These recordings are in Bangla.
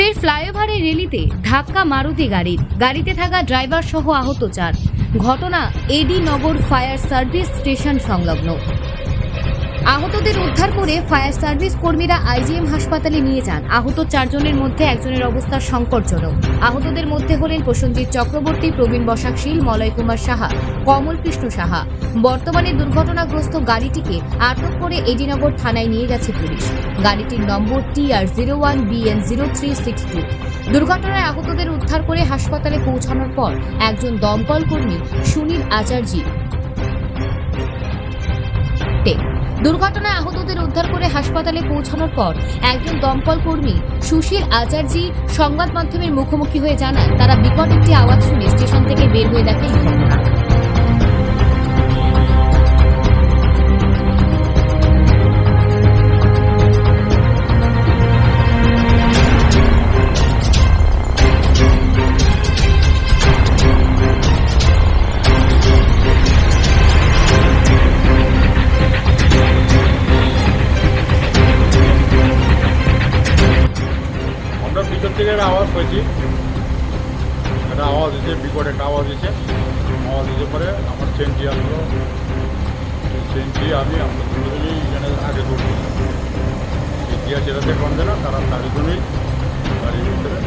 ফের ফ্লাইওভারে রেলিতে ধাক্কা মারুতি গাড়িতে থাকা ড্রাইভার সহ আহত 4। ঘটনা এডি নগর ফায়ার সার্ভিস স্টেশন সংলগ্ন। আহতদের উদ্ধার করে ফায়ার সার্ভিস কর্মীরা আইজিএম হাসপাতালে নিয়ে যান। আহত 4 জনের মধ্যে একজনের অবস্থা সংকটজনক। আহতদের মধ্যে হলেন প্রসেনজিৎ চক্রবর্তী, প্রবীণ বসাকশীল, মলয় কুমার সাহা, কমল কৃষ্ণ সাহা। বর্তমানে দুর্ঘটনাগ্রস্ত গাড়িটিকে আটক করে এডিনগর থানায় নিয়ে গেছে পুলিশ। গাড়িটির নম্বর TR01BN0362। দুর্ঘটনায় আহতদের উদ্ধার করে হাসপাতালে পৌঁছানোর পর একজন দমকল কর্মী সুনীল আচার্যি দুর্ঘটনায় আহতদের উদ্ধার করে হাসপাতালে পৌঁছানোর পর একজন দমকল কর্মী সুশীল আচার্যি সংবাদ মাধ্যমের মুখোমুখি হয়ে জানান, তারা বিকট একটি আওয়াজ শুনে স্টেশন থেকে বের হয়ে দেখেন ঘটনা। ভিতর থেকে একটা আওয়াজ পেয়েছি, একটা আওয়াজ দিয়েছে, বিকট একটা আওয়াজ দিয়েছে পরে আমার চেনটি আসলো। চেনটি আমরা দুজনেই এখানে আগে ধরছি, গিয়া যেটাতে কমবে না তারা চারিজনেই গাড়ির ভিতরে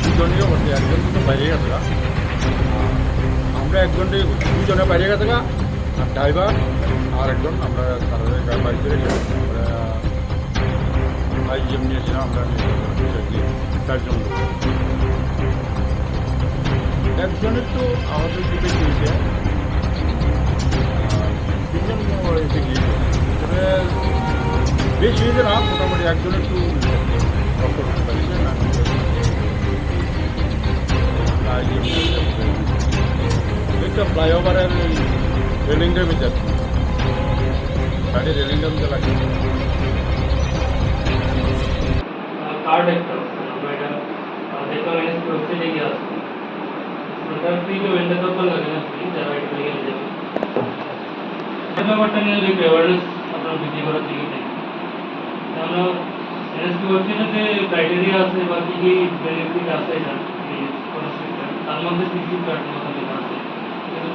দুজনেই বলছে, একজন কিন্তু বাইরে গেছে গা, আমরা একজনই দুজনে বাইরে গেছে গা, আর ড্রাইভার আর একজন আমরা তারা বাড়িতে রেখে আইজিএম নিয়েছিলাম। আমরা 4 জন লোক, একজনের তো আমাদের দিকে গিয়েছে, 3 জন এসে গিয়েছে, তবে বেশি হয়েছে না, মোটামুটি একজনের একটু রক্ত পাইছে না। একটা ফ্লাইওভারের রেলিংটা বেঁচে আছে, গাড়ির রেলিংটা বেঁচে লাগে। कार्ड একটা আমরা এটা দেখো ম্যানেজ করতে লেগে আছে ওটা ফ্রি কে ভেন্ডার তো লাগে না, ফ্রি যারা এটা লেগে যাবে এটা ব্যাপারটা নিয়ে দেখবে অ্যাওয়ারনেস আপনারা বৃদ্ধি করার দিকে দেখুন। আমরা ম্যানেজ করছি না যে ক্রাইটেরিয়া আছে বা কি কি বেনিফিট আছে এটা এই কোন সিস্টেম তার মধ্যে সিসি কার্ড মতো লেখা আছে কিন্তু